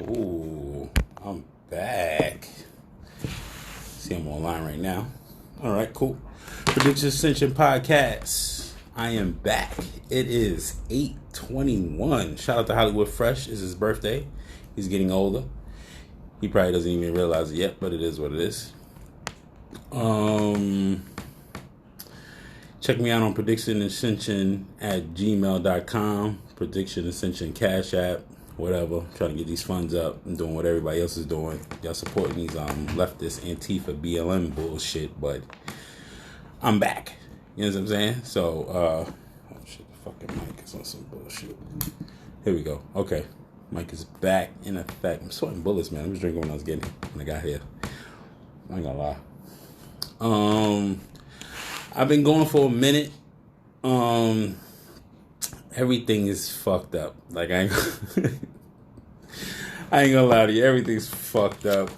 Ooh, I'm back. See, I'm online right now. All right, cool. Prediction Ascension Podcast. I am back. It is 8/21. Shout out to Hollywood Fresh. It's his birthday. He's getting older. He probably doesn't even realize it yet, but it is what it is. Check me out on Prediction Ascension at gmail.com. Prediction Ascension Cash App. Whatever, trying to get these funds up and doing what everybody else is doing. Y'all supporting these leftist Antifa BLM bullshit, but I'm back. You know what I'm saying? So, oh shit, the fucking mic is on some bullshit. Here we go. Okay, mic is back in effect. I'm sweating bullets, man. I was drinking when I was getting it when I got here. I ain't gonna lie. I've been going for a minute. Everything is fucked up. Like, I ain't gonna lie to you. Everything's fucked up.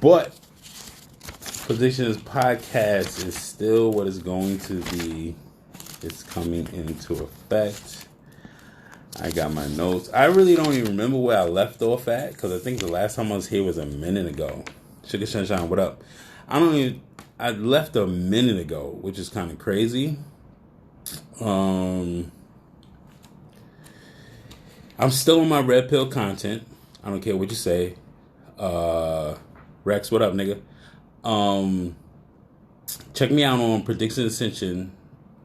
But Predictions Podcast is still what it's going to be. It's coming into effect. I got my notes. I really don't even remember where I left off at, because I think the last time I was here was a minute ago. Sugar Sunshine, what up? I left a minute ago, which is kind of crazy. I'm still on my red pill content. I don't care what you say. Rex, what up, nigga? Check me out on Prediction Ascension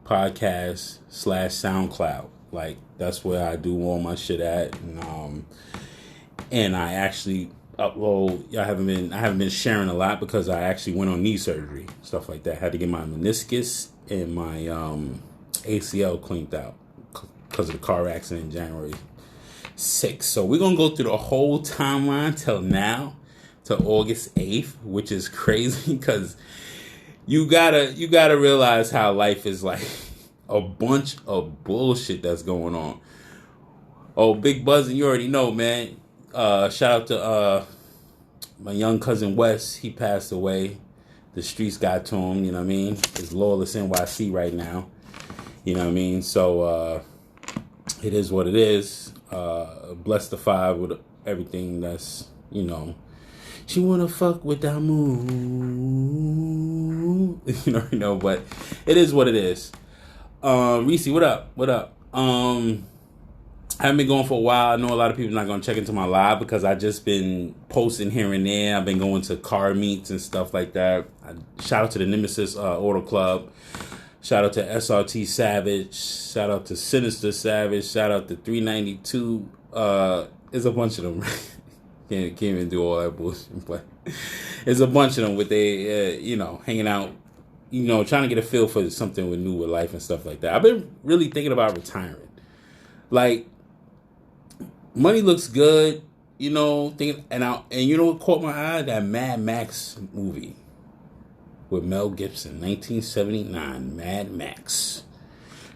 Podcast / SoundCloud. Like, that's where I do all my shit at. And I actually upload. I haven't been sharing a lot because I actually went on knee surgery, stuff like that. Had to get my meniscus and my ACL cleaned out because of the car accident in January 6th. So we're gonna go through the whole timeline till now, to August 8th, which is crazy because you gotta realize how life is like a bunch of bullshit that's going on. Oh, Big Buzzin', you already know, man. Shout out to my young cousin Wes. He passed away. The streets got to him, you know what I mean? It's lawless NYC right now. You know what I mean? So it is what it is. Bless the five with everything that's, you know. She wanna fuck with that moon. You know, but it is what it is. Reese, what up? What up? I haven't been going for a while. I know a lot of people are not going to check into my live because I just been posting here and there. I've been going to car meets and stuff like that. Shout out to the Nemesis Auto Club. Shout out to SRT Savage. Shout out to Sinister Savage. Shout out to 392. There's a bunch of them. Can't even do all that bullshit. But there's a bunch of them with they, hanging out, trying to get a feel for something new with life and stuff like that. I've been really thinking about retiring. Like, money looks good, and you know what caught my eye? That Mad Max movie with Mel Gibson, 1979, Mad Max.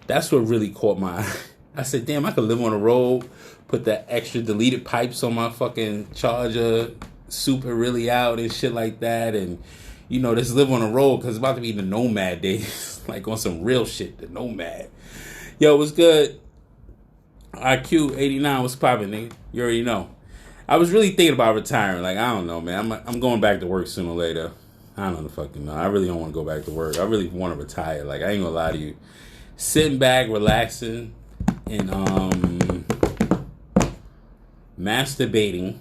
That's what really caught my eye. I said, damn, I could live on the road, put the extra deleted pipes on my fucking Charger, super really out and shit like that, and just live on the road because it's about to be the Nomad days, like on some real shit, the Nomad. Yo, what's good? IQ 89, what's poppin', nigga? You already know. I was really thinking about retiring. Like, I don't know, man. I'm going back to work sooner or later. I don't fucking know. I really don't want to go back to work. I really want to retire. Like, I ain't gonna lie to you. Sitting back, relaxing, and masturbating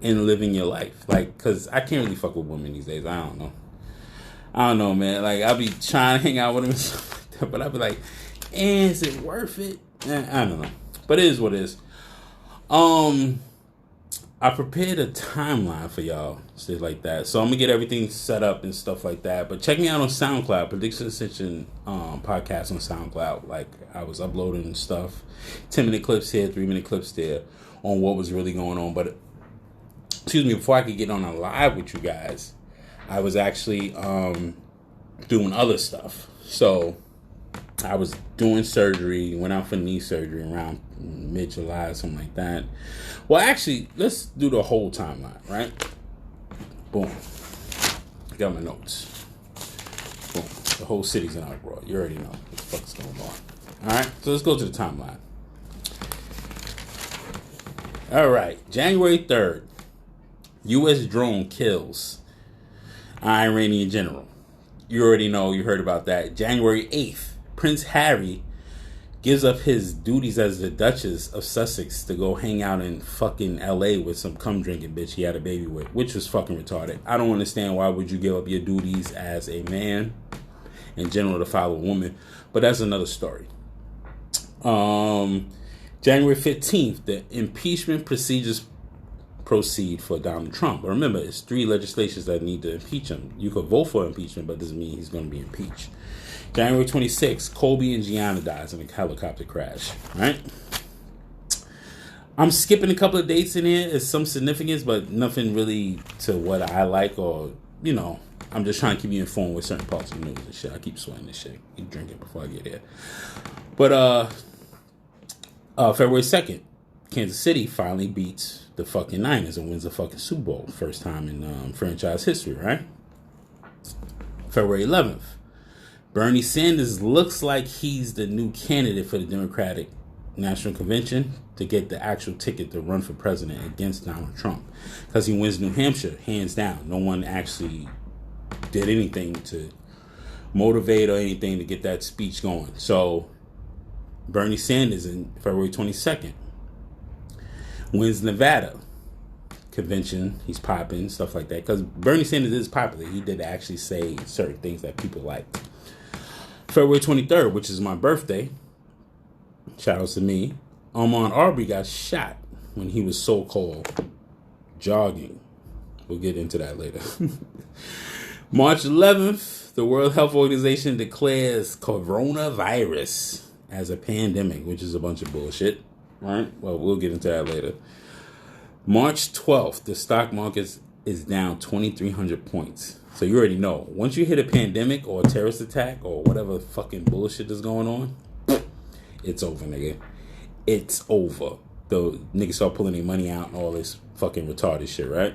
and living your life. Like, cause I can't really fuck with women these days. I don't know, man. Like, I'll be trying to hang out with them and stuff like that, but I'll be like, is it worth it? I don't know. But it is what it is. I prepared a timeline for y'all, stuff like that. So I'm gonna get everything set up and stuff like that. But check me out on SoundCloud, Prediction Ascension podcast on SoundCloud. Like, I was uploading stuff, 10-minute clips here, 3-minute clips there, on what was really going on. But excuse me, before I could get on a live with you guys, I was actually doing other stuff. So I was doing surgery, went out for knee surgery around mid-July or something like that. Well, actually, let's do the whole timeline, right? Boom. Got my notes. Boom. The whole city's in uproar. You already know what the fuck's going on. All right, so let's go to the timeline. All right, January 3rd, U.S. drone kills Iranian general. You already know, you heard about that. January 8th, Prince Harry gives up his duties as the Duchess of Sussex to go hang out in fucking LA with some cum drinking bitch he had a baby with, which was fucking retarded. I don't understand why would you give up your duties as a man in general to follow a woman, but that's another story. January 15th, the impeachment procedures proceed for Donald Trump. But remember, it's 3 legislations that need to impeach him. You could vote for impeachment, but it doesn't mean he's going to be impeached. January 26th, Kobe and Gianna dies in a helicopter crash. Right? I'm skipping a couple of dates in here. It's some significance, but nothing really to what I like, or, you know, I'm just trying to keep you informed with certain parts of the news and shit. I keep sweating this shit. Keep drinking before I get here. But, February 2nd, Kansas City finally beats the fucking Niners and wins the fucking Super Bowl. First time in franchise history, right? February 11th, Bernie Sanders looks like he's the new candidate for the Democratic National Convention to get the actual ticket to run for president against Donald Trump. Because he wins New Hampshire, hands down. No one actually did anything to motivate or anything to get that speech going. So, Bernie Sanders in February 22nd wins Nevada convention. He's popping, stuff like that. Because Bernie Sanders is popular. He did actually say certain things that people like. February 23rd, which is my birthday. Shout out to me. Ahmaud Arbery got shot when he was so-called jogging. We'll get into that later. March 11th, the World Health Organization declares coronavirus as a pandemic, which is a bunch of bullshit. Right? Well, we'll get into that later. March 12th, the stock market is down 2,300 points. So you already know. Once you hit a pandemic or a terrorist attack or whatever fucking bullshit is going on, it's over, nigga. It's over. The niggas start pulling their money out and all this fucking retarded shit, right?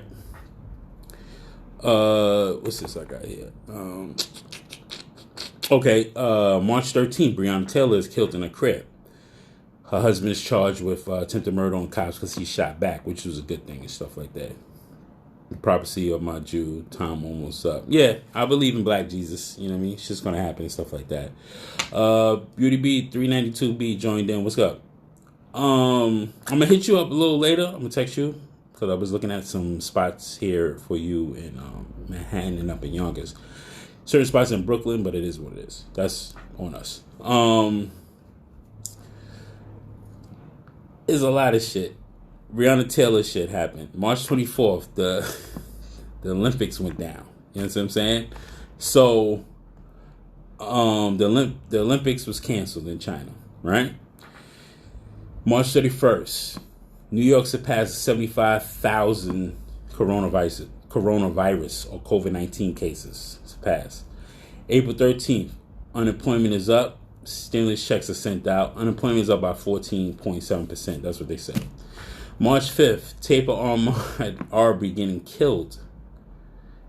What's this I got here? March 13th, Breonna Taylor is killed in a crib. Her husband is charged with attempted murder on cops because he shot back, which was a good thing and stuff like that. The prophecy of my Jew, time almost up. Yeah, I believe in Black Jesus. You know what I mean? It's just going to happen and stuff like that. Beauty Beat 392B joined in. What's up? I'm going to hit you up a little later. I'm going to text you because I was looking at some spots here for you in Manhattan and up in Yonkers. Certain spots in Brooklyn, but it is what it is. That's on us. There's a lot of shit. Breonna Taylor shit happened. March 24th, the Olympics went down. You know what I'm saying? So, the Olympics was canceled in China, right? March 31st, New York surpassed 75,000 coronavirus or COVID-19 cases. Surpassed. April 13th, unemployment is up. Stimulus checks are sent out. Unemployment is up by 14.7%. That's what they said. March 5th, tape of Ahmaud Arbery getting killed,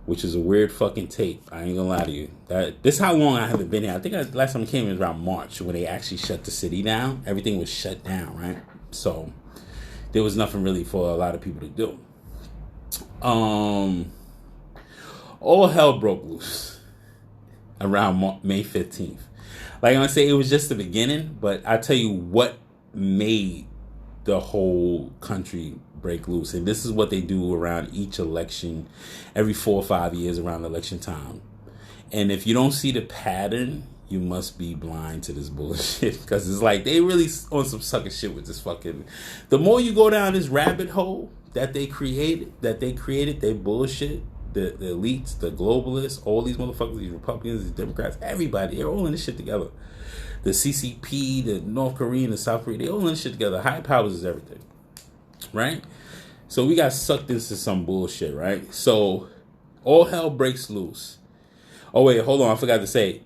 which is a weird fucking tape. I ain't gonna lie to you. This is how long I haven't been here. I think last time I came was around March when they actually shut the city down. Everything was shut down, right? So there was nothing really for a lot of people to do. All hell broke loose around May 15th. Like I say, it was just the beginning, but I tell you what made the whole country break loose. And this is what they do around each election, every 4 or 5 years around election time. And if you don't see the pattern, you must be blind to this bullshit. Because it's like they really on some sucker shit with this fucking... The more you go down this rabbit hole that they created, they bullshit, the elites, the globalists, all these motherfuckers, these Republicans, these Democrats, everybody, they're all in this shit together. The CCP, the North Korean, the South Korean, they all in this shit together. High powers is everything, right? So we got sucked into some bullshit, right? So all hell breaks loose. Oh, wait, hold on. I forgot to say.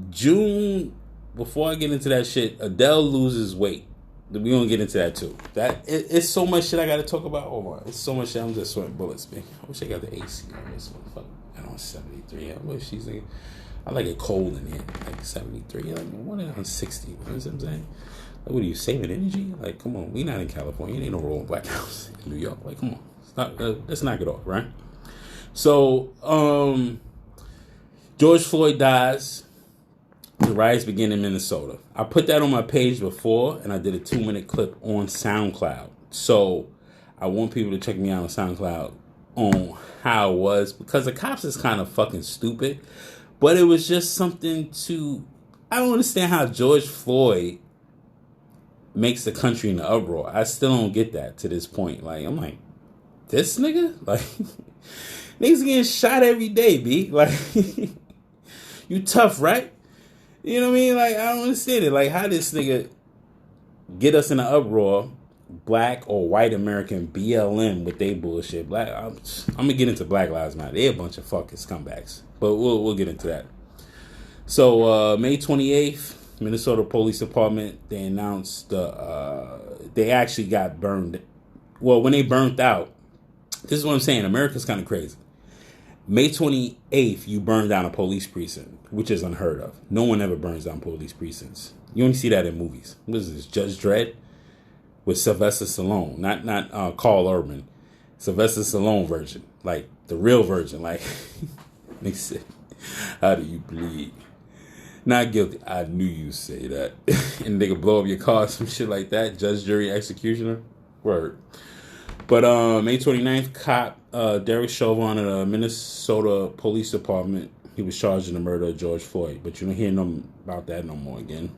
June, before I get into that shit, Adele loses weight. We're going to get into that, too. It's so much shit I got to talk about. Hold on. It's so much shit. I'm just sweating bullets, man. I wish I got the AC on this motherfucker. I don't 73. I wish she's like, I like it cold in here, like 73. Like, what on 60? You know what I'm saying? Like, what are you, saving energy? Like, come on, we not in California. It ain't no rolling black house in New York. Like, come on, let's knock it off, right? So, George Floyd dies. The riots begin in Minnesota. I put that on my page before, and I did a 2-minute clip on SoundCloud. So I want people to check me out on SoundCloud on how it was, because the cops is kind of fucking stupid. But it was just something to... I don't understand how George Floyd makes the country in the uproar. I still don't get that to this point. Like, I'm like, this nigga? Like, niggas getting shot every day, B. Like, you tough, right? You know what I mean? Like, I don't understand it. Like, how this nigga get us in an uproar, black or white American BLM with they bullshit. I'm gonna get into Black Lives Matter. They're a bunch of fucking scumbags. But we'll get into that. So, May 28th, Minnesota Police Department, they announced they actually got burned. Well, when they burned out, this is what I'm saying. America's kind of crazy. May 28th, you burn down a police precinct, which is unheard of. No one ever burns down police precincts. You only see that in movies. What is this, Judge Dredd? With Sylvester Stallone, not Carl Urban. Sylvester Stallone version, like the real version. Like, they said, how do you bleed? Not guilty. I knew you'd say that. And they could blow up your car, some shit like that. Judge, jury, executioner. Word. But May 29th, cop Derek Chauvin of the Minnesota Police Department, he was charged in the murder of George Floyd. But you don't hear about that no more again.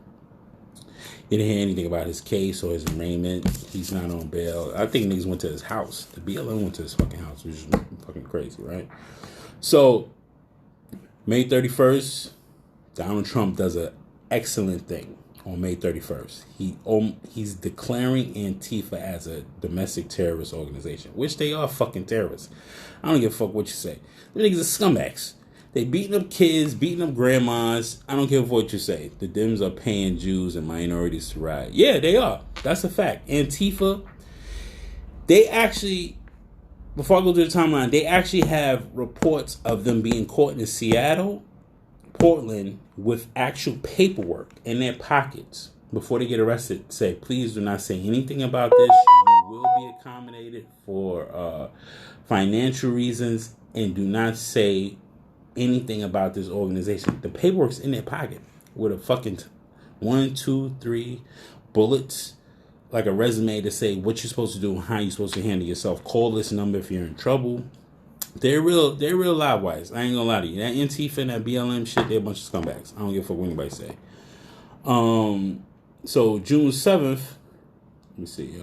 You didn't hear anything about his case or his arraignment. He's not on bail. I think niggas went to his house. The BLM went to his fucking house, which is fucking crazy, right? So, May 31st, Donald Trump does an excellent thing on May 31st. He's declaring Antifa as a domestic terrorist organization, which they are fucking terrorists. I don't give a fuck what you say. The niggas are scumbags. They beating up kids, beating up grandmas. I don't care what you say. The Dems are paying Jews and minorities to riot. Yeah, they are. That's a fact. Antifa, they actually, before I go to the timeline, they actually have reports of them being caught in Seattle, Portland, with actual paperwork in their pockets before they get arrested. Say, please do not say anything about this. You will be accommodated for financial reasons, and do not say anything about this organization. The paperwork's in their pocket with a fucking 1, 2, 3 bullets, like a resume to say what you're supposed to do and how you're supposed to handle yourself. Call this number if you're in trouble. They're real live wires. I ain't gonna lie to you. That Antifa and that BLM shit, they're a bunch of scumbags. I don't give a fuck what anybody say. So June 7th, let me see,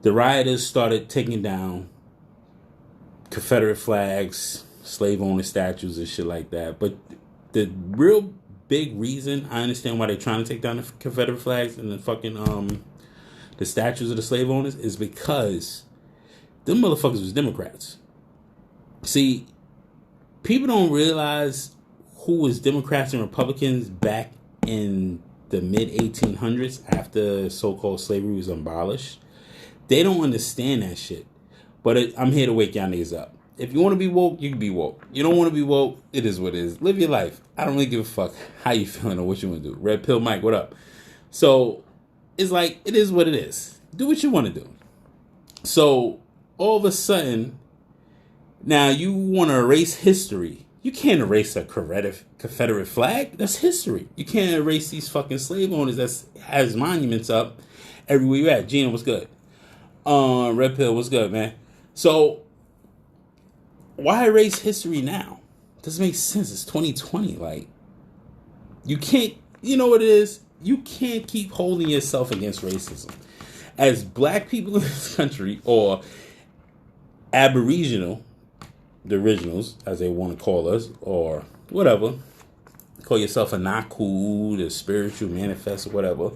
the rioters started taking down Confederate flags, slave owner statues and shit like that. But the real big reason, I understand why they're trying to take down the Confederate flags and the fucking the statues of the slave owners, is because them motherfuckers was Democrats. See, people don't realize who was Democrats and Republicans back in the mid-1800s after so-called slavery was abolished. They don't understand that shit. But I'm here to wake y'all niggas up. If you want to be woke, you can be woke. You don't want to be woke, it is what it is. Live your life. I don't really give a fuck how you feeling or what you want to do. Red Pill Mike, what up? So, it's like, it is what it is. Do what you want to do. So, all of a sudden, now you want to erase history. You can't erase a Confederate flag. That's history. You can't erase these fucking slave owners that has monuments up everywhere you at. Gina, what's good? Red Pill, what's good, man? So, why erase history now? It doesn't make sense. It's 2020. Like, you can't, you know what it is? You can't keep holding yourself against racism. As black people in this country, or Aboriginal, the originals, as they want to call us, or whatever, call yourself a Naku, the spiritual manifest, or whatever,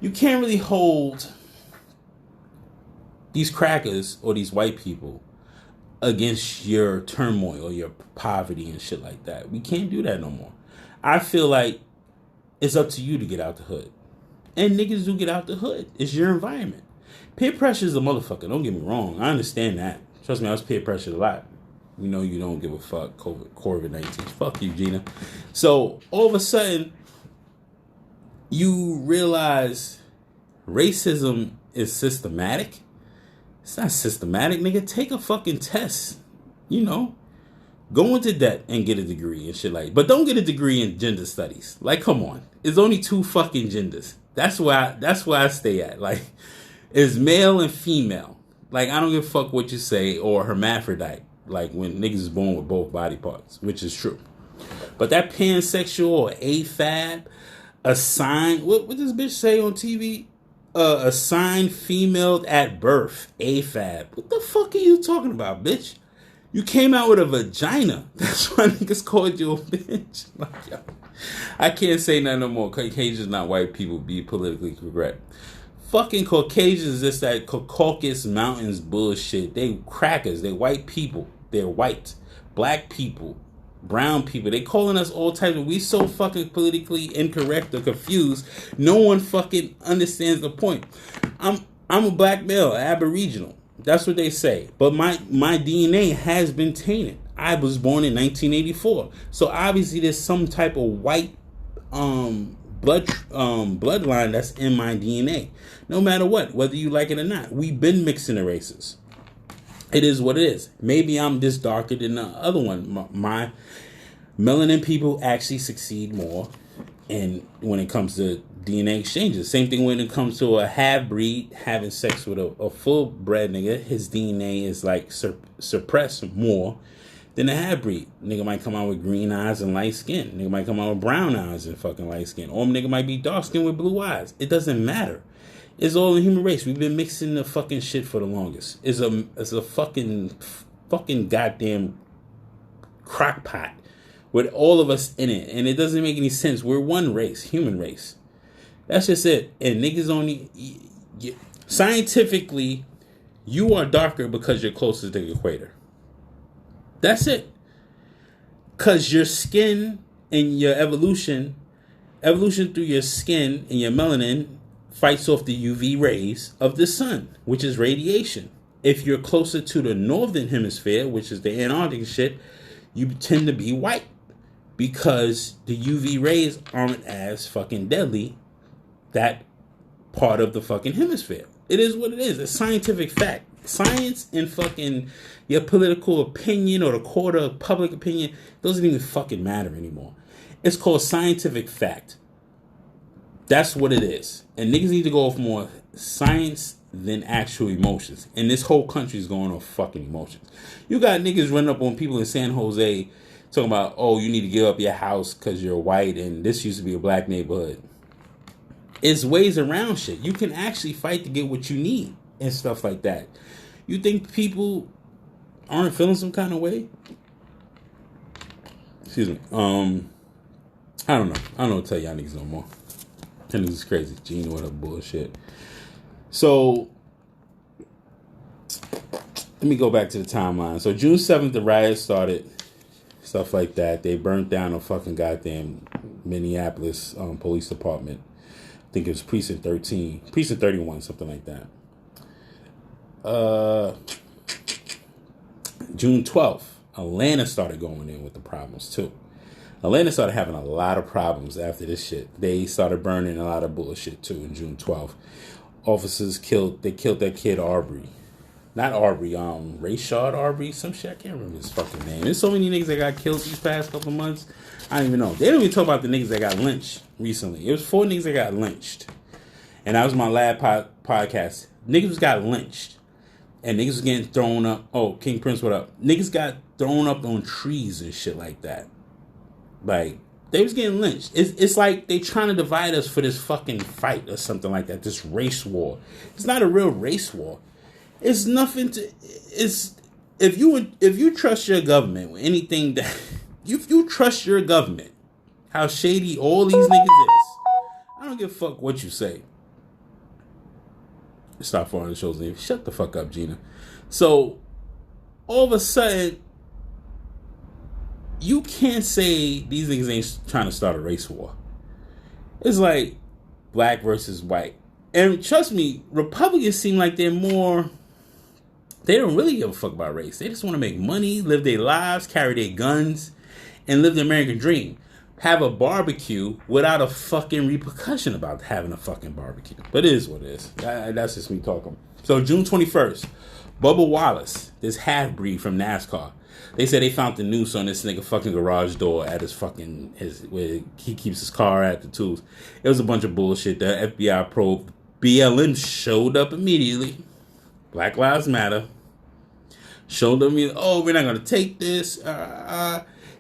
you can't really hold these crackers or these white people against your turmoil or your poverty and shit like that. We can't do that no more. I feel like it's up to you to get out the hood. And niggas do get out the hood. It's your environment. Peer pressure is a motherfucker. Don't get me wrong. I understand that. Trust me, I was peer pressured a lot. We know you don't give a fuck. COVID-19. Fuck you, Gina. So all of a sudden, you realize racism is systematic. It's not systematic, nigga. Take a fucking test. You know, go into debt and get a degree and shit like. But don't get a degree in gender studies. Like, come on. It's only 2 fucking genders. That's where I stay at. Like, it's male and female. Like, I don't give a fuck what you say, or hermaphrodite. Like, when niggas is born with both body parts, which is true. But that pansexual or AFAB, assigned, what this bitch say on TV? Assigned female at birth, AFAB. What the fuck are you talking about, bitch? You came out with a vagina. That's why niggas called you a bitch. Like, yo, I can't say nothing no more. Caucasians not white people. Be politically correct. Fucking Caucasians is that Caucasus Mountains bullshit. They crackers. They white people. They're white. Black people. Brown people. They calling us all types of... We so fucking politically incorrect or confused. No one fucking understands the point. I'm a black male, Aboriginal. That's what they say. But my DNA has been tainted. I was born in 1984. So obviously there's some type of white bloodline that's in my DNA. No matter what, whether you like it or not. We've been mixing the races. It is what it is. Maybe I'm just darker than the other one. My melanin people actually succeed more when it comes to DNA exchanges. Same thing when it comes to a half-breed having sex with a full-bred nigga. His DNA is like suppressed more than a half-breed. Nigga might come out with green eyes and light skin. Nigga might come out with brown eyes and fucking light skin. Or nigga might be dark skin with blue eyes. It doesn't matter. It's all the human race. We've been mixing the fucking shit for the longest. It's a fucking goddamn crock pot with all of us in it. And it doesn't make any sense. We're one race, human race. That's just it. And niggas only... Scientifically, you are darker because you're closest to the equator. That's it. Because your skin and your evolution through your skin and your melanin fights off the UV rays of the sun, which is radiation. If you're closer to the northern hemisphere, which is the Antarctic shit, you tend to be white because the UV rays aren't as fucking deadly that part of the fucking hemisphere. It is what it is. It's scientific fact. Science and fucking your political opinion or the court of public opinion doesn't even fucking matter anymore. It's called scientific fact. That's what it is. And niggas need to go off more science than actual emotions. And this whole country is going off fucking emotions. You got niggas running up on people in San Jose talking about, oh, you need to give up your house because you're white and this used to be a black neighborhood. It's ways around shit. You can actually fight to get what you need and stuff like that. You think people aren't feeling some kind of way? Excuse me. I don't know. I don't know what to tell y'all niggas no more. And this is crazy. Gina with her bullshit. So, let me go back to the timeline. So, June 7th, the riot started. Stuff like that. They burnt down a fucking goddamn Minneapolis police department. I think it was Precinct 13. Precinct 31, something like that. June 12th, Atlanta started going in with the problems, too. Atlanta started having a lot of problems after this shit. They started burning a lot of bullshit too in June 12th. Officers killed that kid Arbery. Not Arbery, Rayshard Arbery, some shit. I can't remember his fucking name. There's so many niggas that got killed these past couple months. I don't even know. They don't even talk about the niggas that got lynched recently. It was 4 niggas that got lynched. And that was my last podcast. Niggas got lynched. And niggas was getting thrown up. Oh, King Prince, what up? Niggas got thrown up on trees and shit like that. Like, they was getting lynched. It's like they trying to divide us for this fucking fight or something like that. This race war. It's not a real race war. It's nothing to... It's... If you trust your government with anything that... If you trust your government, how shady all these niggas is, I don't give a fuck what you say. Stop following the show's name. Shut the fuck up, Gina. So, all of a sudden... You can't say these niggas ain't trying to start a race war. It's like black versus white. And trust me, Republicans seem like they're more They don't really give a fuck about race. They just want to make money, live their lives, carry their guns, and live the American dream. Have a barbecue without a fucking repercussion about having a fucking barbecue. But it is what it is. That's just me talking. So June 21st, Bubba Wallace, this half-breed from NASCAR. They said they found the noose on this nigga fucking garage door at where he keeps his car at, the tools. It was a bunch of bullshit. The FBI probe. BLM showed up immediately. Black Lives Matter. Showed them, oh, we're not going to take this.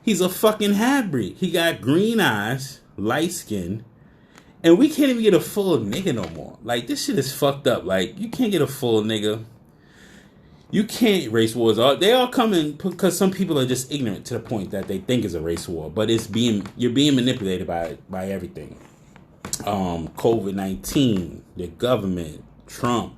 He's a fucking half-breed. He got green eyes, light skin, and we can't even get a full nigga no more. Like, this shit is fucked up. Like, you can't get a full nigga. You can't. Race wars they all coming because some people are just ignorant to the point that they think it's a race war, but you're being manipulated by everything. COVID-19, the government, Trump.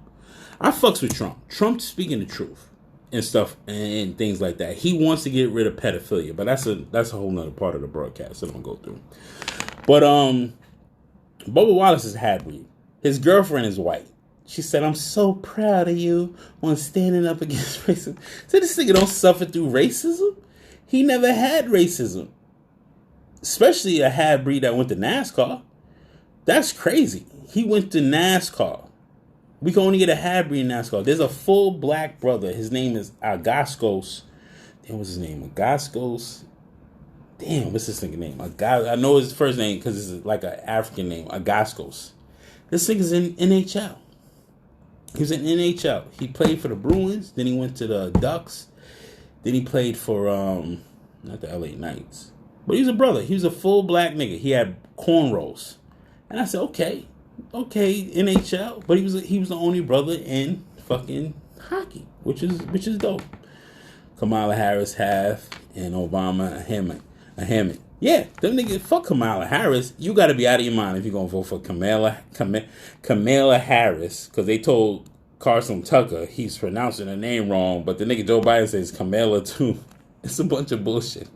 I fucks with Trump. Trump's speaking the truth and stuff and things like that. He wants to get rid of pedophilia, but that's a whole nother part of the broadcast that I'm gonna go through. But Bubba Wallace is half-breed. His girlfriend is white. She said, I'm so proud of you on standing up against racism. So this nigga don't suffer through racism? He never had racism. Especially a half-breed that went to NASCAR. That's crazy. He went to NASCAR. We can only get a half-breed in NASCAR. There's a full black brother. His name is Agaskos. Damn, what's his name? Agaskos. Damn, what's this nigga name? I know his first name because it's like an African name. Agaskos. This nigga's in NHL. He was in NHL. He played for the Bruins. Then he went to the Ducks. Then he played for, not the LA Knights. But he's a brother. He was a full black nigga. He had cornrows. And I said, okay, NHL. But he was the only brother in fucking hockey, which is dope. Kamala Harris half and Obama a Hammond. Yeah, them niggas, fuck Kamala Harris. You got to be out of your mind if you're going to vote for Kamala Harris. Because they told Carson Tucker he's pronouncing her name wrong. But the nigga Joe Biden says Kamala too. It's a bunch of bullshit.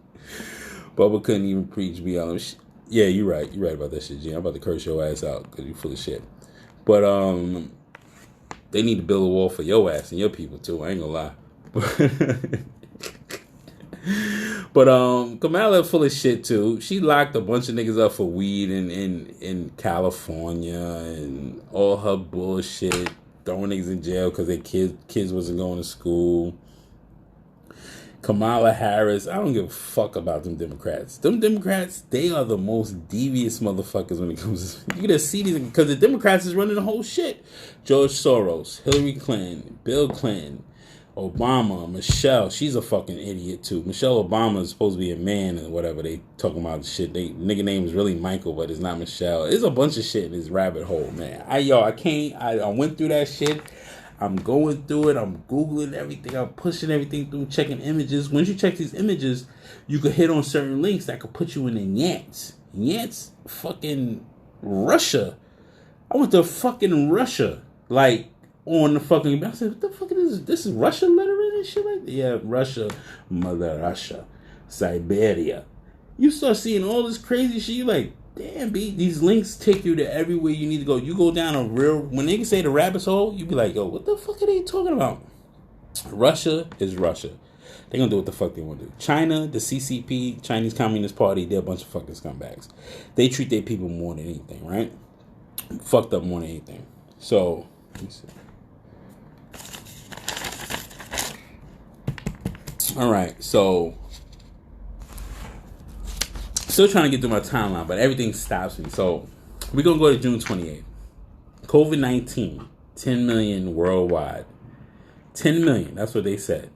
Bubba couldn't even preach BLM. Yeah, you're right. You're right about that shit, G. I'm about to curse your ass out because you're full of shit. But they need to build a wall for your ass and your people too. I ain't gonna lie. But Kamala full of shit too. She locked a bunch of niggas up for weed in California and all her bullshit, throwing niggas in jail because their kids wasn't going to school. Kamala Harris, I don't give a fuck about them Democrats. Them Democrats, they are the most devious motherfuckers when it comes to... You gotta see these... Because the Democrats is running the whole shit. George Soros, Hillary Clinton, Bill Clinton, Obama, Michelle. She's a fucking idiot, too. Michelle Obama is supposed to be a man and whatever. They talking about shit. Nigga name is really Michael, but it's not Michelle. There's a bunch of shit in this rabbit hole, man. I went through that shit. I'm going through it. I'm Googling everything. I'm pushing everything through, checking images. Once you check these images, you could hit on certain links that could put you in the Yance. Yance, fucking Russia. I went to fucking Russia. Like, on the fucking... I said, what the fuck is this? This is Russian lettering and shit like that? Yeah, Russia, Mother Russia, Siberia. You start seeing all this crazy shit, you like... Damn, B, these links take you to everywhere you need to go. You go down a real... When they say the rabbit hole, you be like, yo, what the fuck are they talking about? Russia is Russia. They're going to do what the fuck they want to do. China, the CCP, Chinese Communist Party, they're a bunch of fucking scumbags. They treat their people more than anything, right? Fucked up more than anything. So, let me see. All right, so... Still trying to get through my timeline, but everything stops me. So we're going to go to June 28th. COVID-19, 10 million worldwide. 10 million, that's what they said,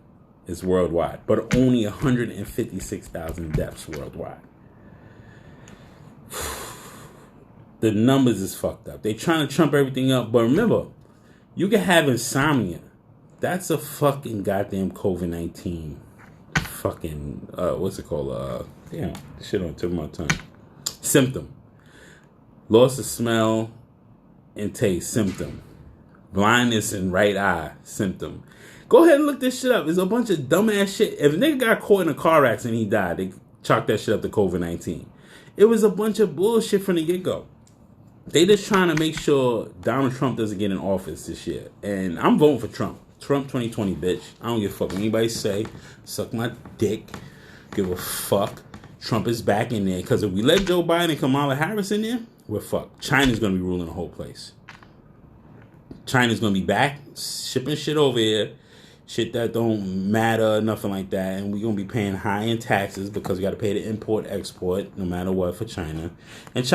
is worldwide. But only 156,000 deaths worldwide. The numbers is fucked up. They trying to trump everything up. But remember, you can have insomnia. That's a fucking goddamn COVID-19. Fucking, what's it called? Damn, this shit on the tip of my tongue. Symptom. Loss of smell and taste. Symptom. Blindness in right eye. Symptom. Go ahead and look this shit up. There's a bunch of dumbass shit. If a nigga got caught in a car accident and he died, they chalked that shit up to COVID-19. It was a bunch of bullshit from the get-go. They just trying to make sure Donald Trump doesn't get in office this year. And I'm voting for Trump. Trump 2020, bitch. I don't give a fuck what anybody say. Suck my dick. Give a fuck. Trump is back in there. Because if we let Joe Biden and Kamala Harris in there, we're fucked. China's going to be ruling the whole place. China's going to be back, shipping shit over here. Shit that don't matter, nothing like that. And we're going to be paying high-end taxes because we got to pay the import-export no matter what for China. And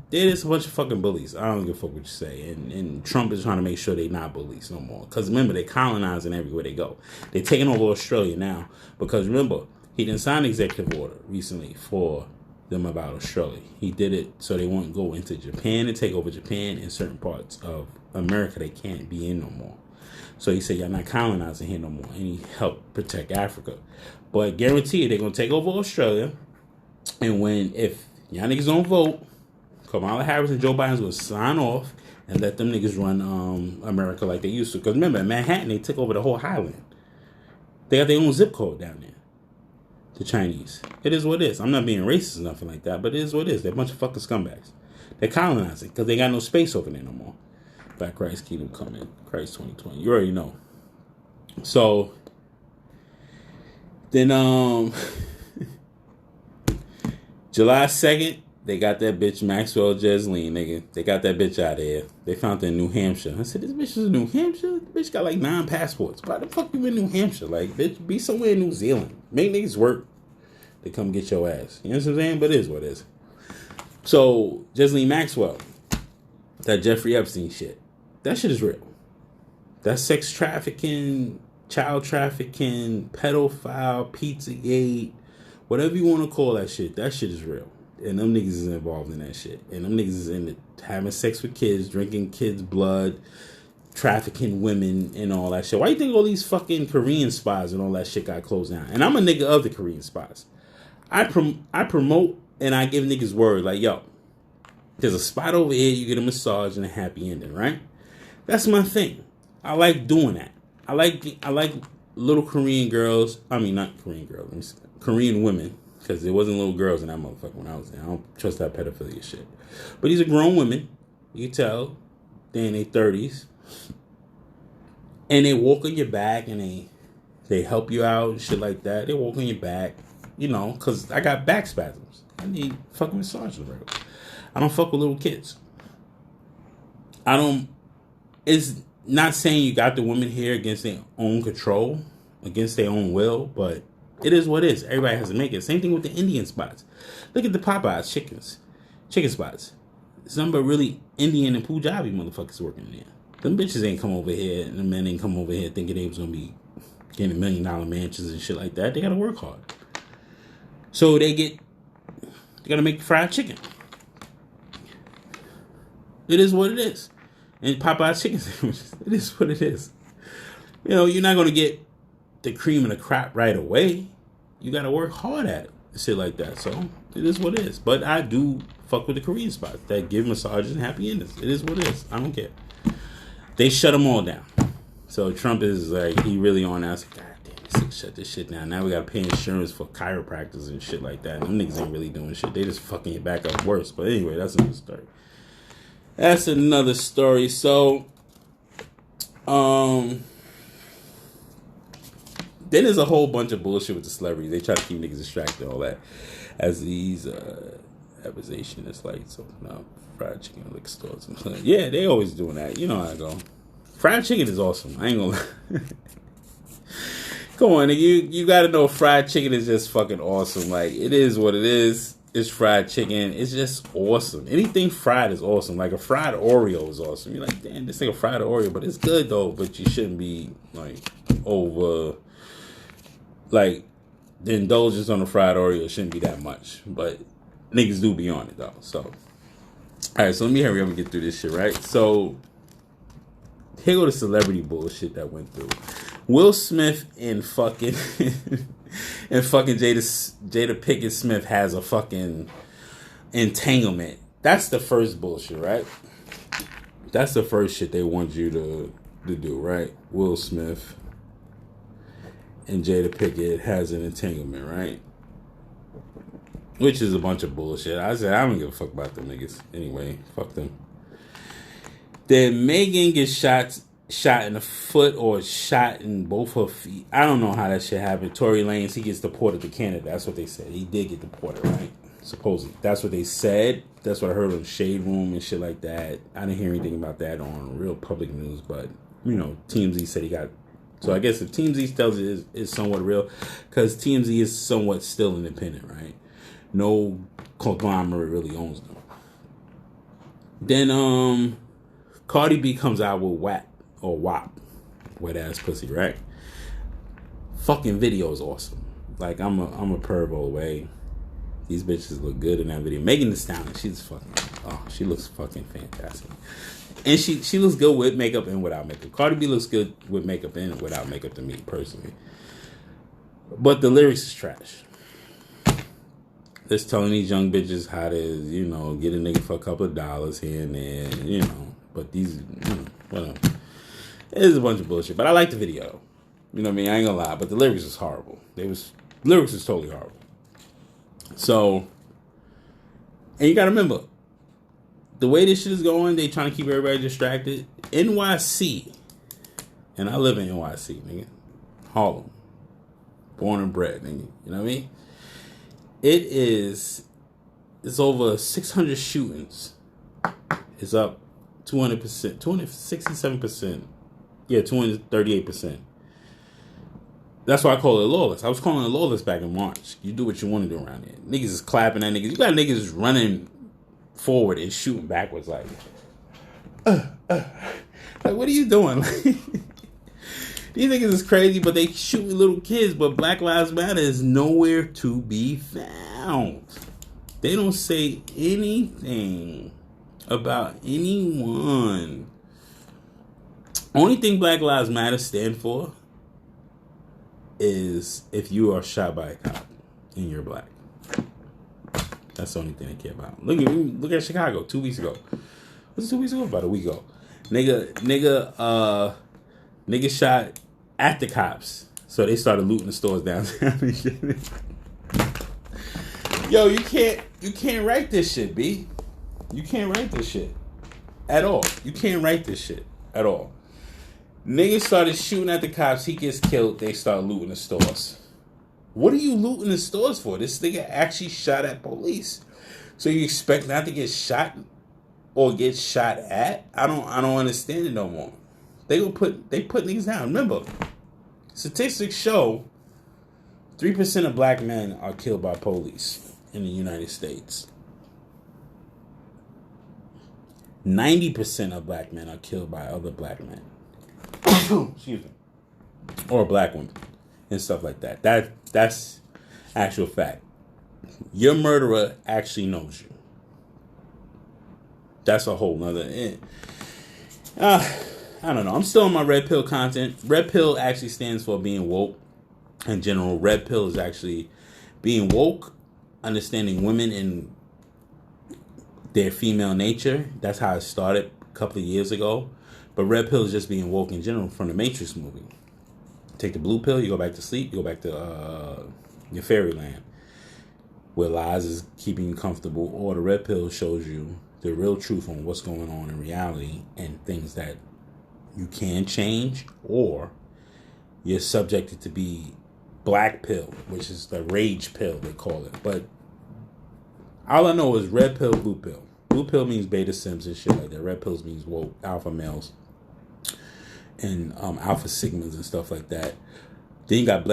they're just a bunch of fucking bullies. I don't give a fuck what you say. And Trump is trying to make sure they're not bullies no more. Because remember, they're colonizing everywhere they go. They're taking over Australia now. Because remember, he didn't sign an executive order recently for them about Australia. He did it so they won't go into Japan and take over Japan. In certain parts of America they can't be in no more. So he said, y'all not colonizing here no more. And he helped protect Africa. But guarantee you, they're going to take over Australia. And if y'all niggas don't vote, Kamala Harris and Joe Biden's going to sign off and let them niggas run America like they used to. Because remember, in Manhattan, they took over the whole highland. They got their own zip code down there. The Chinese. It is what it is. I'm not being racist or nothing like that, but it is what it is. They're a bunch of fucking scumbags. They're colonizing because they got no space over there no more. Back Christ Kingdom coming. Christ 2020. You already know. So then July 2nd, they got that bitch Maxwell Jesseline, nigga. They got that bitch out of here. They found her in New Hampshire. I said, this bitch is in New Hampshire? This bitch got like 9 passports. Why the fuck you in New Hampshire? Like, bitch, be somewhere in New Zealand. Make niggas work. They come get your ass. You know what I'm saying? But it is what it is. So, Jesseline Maxwell, that Jeffrey Epstein shit, that shit is real. That sex trafficking, child trafficking, pedophile, Pizzagate, whatever you want to call that shit is real. And them niggas is involved in that shit. And them niggas is in it, having sex with kids, drinking kids' blood, trafficking women, and all that shit. Why you think all these fucking Korean spas and all that shit got closed down? And I'm a nigga of the Korean spas. I promote and I give niggas word like, yo, there's a spot over here, you get a massage and a happy ending, right? That's my thing. I like doing that. I like little Korean girls. I mean, not Korean girls. Korean women. Because there wasn't little girls in that motherfucker when I was there. I don't trust that pedophilia shit. But these are grown women. You can tell. They're in their 30s. And they walk on your back and they help you out and shit like that. They walk on your back. You know, because I got back spasms. I need fucking massages. I don't fuck with little kids. It's not saying you got the women here against their own control, against their own will, but it is what it is. Everybody has to make it. Same thing with the Indian spots. Look at the Popeyes chicken spots. Some but really Indian and Punjabi motherfuckers working there. Them bitches ain't come over here, and the men ain't come over here thinking they was gonna be getting $1 million mansions and shit like that. They gotta work hard. So they gotta make fried chicken. It is what it is. And Popeye's chicken sandwiches, it is what it is. You know, you're not gonna get the cream of the crop right away. You gotta work hard at it. Shit like that. So it is what it is. But I do fuck with the Korean spots that give massages and happy endings. It is what it is. I don't care. They shut them all down. So Trump is like, he really on that. I was like, God damn, this shut this shit down. Now we gotta pay insurance for chiropractors and shit like that. And them niggas ain't really doing shit. They just fucking it back up worse. But anyway, that's another story. That's another story. So, then there's a whole bunch of bullshit with the celebrities. They try to keep niggas distracted and all that. As these abbreviations like, so no, fried chicken at liquor stores. Yeah, they always doing that. You know how I go. Fried chicken is awesome. I ain't gonna lie. Come on, nigga. You gotta know fried chicken is just fucking awesome. Like, it is what it is. It's fried chicken. It's just awesome. Anything fried is awesome. Like a fried Oreo is awesome. You're like, damn, this thing a fried Oreo, but it's good though. But you shouldn't be like over. Like, the indulgence on the fried Oreo shouldn't be that much. But niggas do be on it, though. So, alright, so let me hurry up and get through this shit, right? So, here go the celebrity bullshit that went through. Will Smith and fucking... and fucking Jada Pinkett Smith has a fucking entanglement. That's the first bullshit, right? That's the first shit they want you to do, right? Will Smith and Jada Pinkett has an entanglement, right? Which is a bunch of bullshit. I said, I don't give a fuck about them niggas. Anyway, fuck them. Then Megan gets shot shot in the foot or shot in both her feet. I don't know how that shit happened. Tory Lanez, he gets deported to Canada. That's what they said. He did get deported, right? Supposedly. That's what they said. That's what I heard on Shade Room and shit like that. I didn't hear anything about that on real public news, but, you know, TMZ said he got... So I guess if TMZ tells it is somewhat real, because TMZ is somewhat still independent, right? No conglomerate really owns them. Then, Cardi B comes out with WAP, or WAP, wet ass pussy, right? Fucking video is awesome. Like, I'm a pervo away. These bitches look good in that video. Megan Thee Stallion, she looks fucking fantastic. And she looks good with makeup and without makeup. Cardi B looks good with makeup and without makeup to me, personally. But the lyrics is trash. Just telling these young bitches how to, you know, get a nigga for a couple of dollars here and there, you know. But these, you know, whatever. It is a bunch of bullshit. But I like the video. You know what I mean? I ain't gonna lie. But the lyrics is horrible. Lyrics is totally horrible. So, and you gotta remember, the way this shit is going, they trying to keep everybody distracted. NYC, and I live in NYC, nigga. Harlem. Born and bred, nigga. You know what I mean? It's over 600 shootings. It's up 200%, 267%. Yeah, 238%. That's why I call it lawless. I was calling it lawless back in March. You do what you want to do around here. Niggas is clapping at niggas. You got niggas running forward and shooting backwards like what are you doing? These niggas is crazy, but they shooting little kids. But Black Lives Matter is nowhere to be found. They don't say anything about anyone. Only thing Black Lives Matter stand for is if you are shot by a cop and you're black. That's the only thing they care about. Look at Chicago 2 weeks ago. Was it 2 weeks ago? About a week ago. Nigga shot at the cops. So they started looting the stores downtown. Yo, you can't write this shit, B. You can't write this shit at all. You can't write this shit at all. Niggas started shooting at the cops. He gets killed. They start looting the stores. What are you looting the stores for? This nigga actually shot at police. So you expect not to get shot or get shot at? I don't understand it no more. They put niggas down. Remember, statistics show 3% of black men are killed by police in the United States. 90% of black men are killed by other black men. Excuse me. Or black women and stuff like that. That's actual fact. Your murderer actually knows you. That's a whole nother. I don't know. I'm still on my red pill content. Red pill actually stands for being woke in general. Red pill is actually being woke, understanding women and their female nature. That's how it started a couple of years ago. But red pill is just being woke in general from the Matrix movie. Take the blue pill, you go back to sleep, you go back to your fairyland, where lies is keeping you comfortable, or the red pill shows you the real truth on what's going on in reality and things that you can change, or you're subjected to be black pill, which is the rage pill, they call it. But all I know is red pill, blue pill. Blue pill means beta sims and shit like that. Red pills means woke alpha males and alpha sigmas and stuff like that. Then you got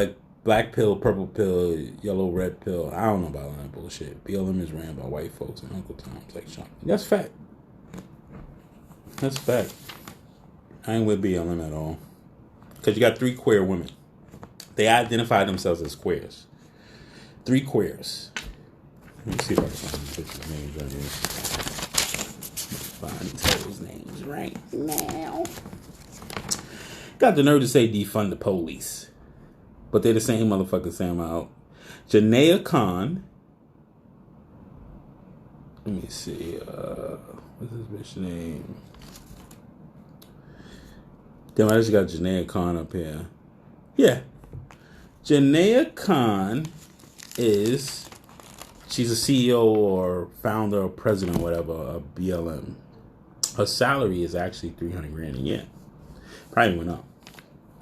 black pill, purple pill, yellow, red pill. I don't know about all that bullshit. BLM is ran by white folks and Uncle Tom's like Sean. That's fact. That's fact. I ain't with BLM at all. Because you got 3 queer women. They identify themselves as queers. 3 queers. Let me see if I can find these bitches' names right here. Find those names right now. Got the nerve to say defund the police. But they're the same motherfuckers saying I'm out. Janaea Khan. Let me see. What's this bitch name? Damn, I just got Janaea Khan up here. Yeah. Janaea Khan is... She's a CEO or founder or president or whatever of BLM. Her salary is actually $300,000 a year. Probably went up.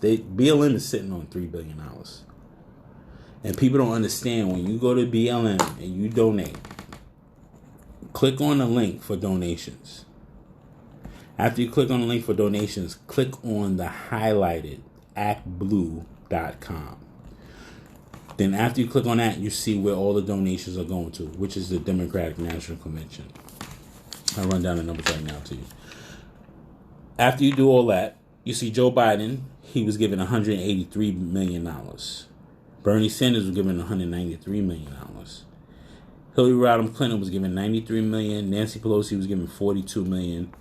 BLM is sitting on $3 billion. And people don't understand, when you go to BLM and you donate, click on the link for donations. After you click on the link for donations, click on the highlighted actblue.com. Then after you click on that, you see where all the donations are going to, which is the Democratic National Convention. I'll run down the numbers right now to you. After you do all that, you see Joe Biden, he was given $183 million. Bernie Sanders was given $193 million. Hillary Rodham Clinton was given $93 million. Nancy Pelosi was given $42 million.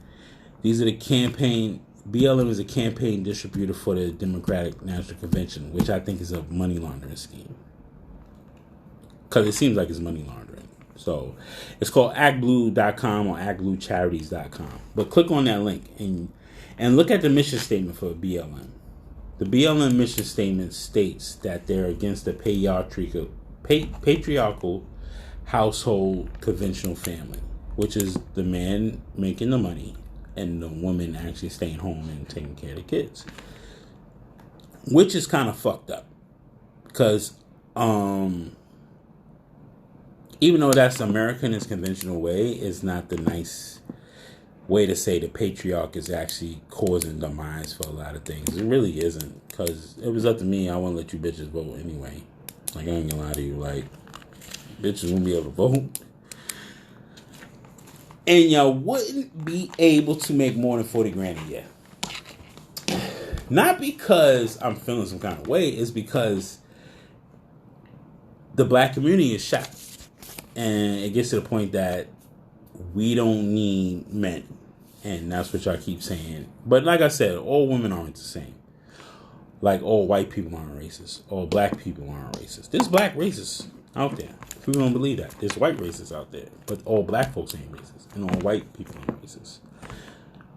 These are the campaign. BLM is a campaign distributor for the Democratic National Convention, which I think is a money laundering scheme. Because it seems like it's money laundering. So it's called actblue.com or actbluecharities.com. But click on that link and look at the mission statement for BLM. The BLM mission statement states that they're against the patriarchal household conventional family, which is the man making the money and the woman actually staying home and taking care of the kids. Which is kind of fucked up. Because even though that's American, its conventional way, it's not the nice way to say the patriarch is actually causing demise for a lot of things. It really isn't. Because it was up to me, I wouldn't let you bitches vote anyway. Like, I ain't gonna lie to you. Like, bitches wouldn't be able to vote. And y'all wouldn't be able to make more than 40 grand a year. Not because I'm feeling some kind of way. It's because the black community is shot. And it gets to the point that we don't need men. And that's what y'all keep saying. But like I said, all women aren't the same. Like all white people aren't racist. All black people aren't racist. There's black racists out there. People don't believe that. There's white racists out there. But all black folks ain't racist. And all white people aren't racist.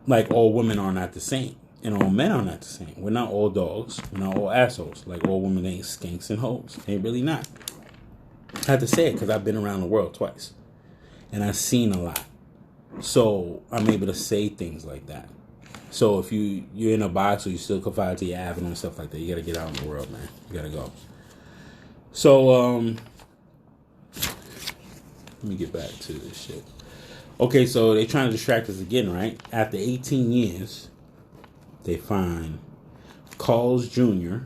Like all women are not the same. And all men are not the same. We're not all dogs. We're not all assholes. Like all women ain't skanks and hoes. They really not. I have to say it because I've been around the world twice. And I've seen a lot. So I'm able to say things like that. So if you're in a box or you still confide to your avenue and stuff like that, you got to get out in the world, man. You got to go. So let me get back to this shit. Okay, so they're trying to distract us again, right? After 18 years, they find Carl's Jr.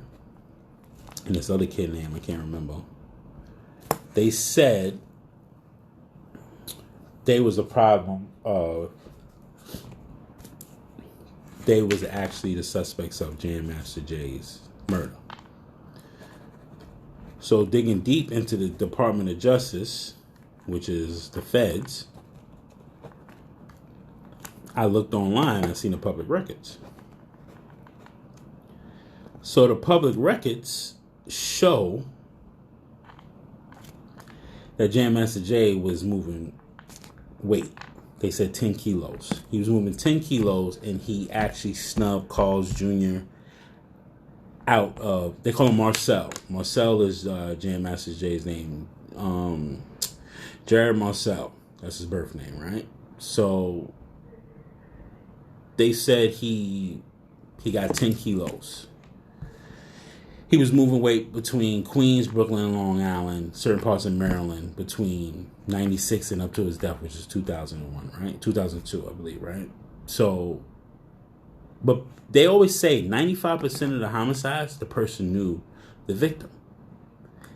and this other kid name I can't remember. They said they was a problem of they was actually the suspects of Jam Master Jay's murder. So digging deep into the Department of Justice, which is the feds, I looked online and I seen the public records. So the public records show that Jam Master Jay was moving weight. They said 10 kilos. He was moving 10 kilos and he actually snubbed Carl's Jr. out of, they call him Marcel. Marcel is Jam Master Jay's name. Jared Marcel. That's his birth name, right? So they said he got 10 kilos. He was moving weight between Queens, Brooklyn, and Long Island, certain parts of Maryland, between 96 and up to his death, which is 2001, right? 2002, I believe, right? So, but they always say 95% of the homicides, the person knew the victim.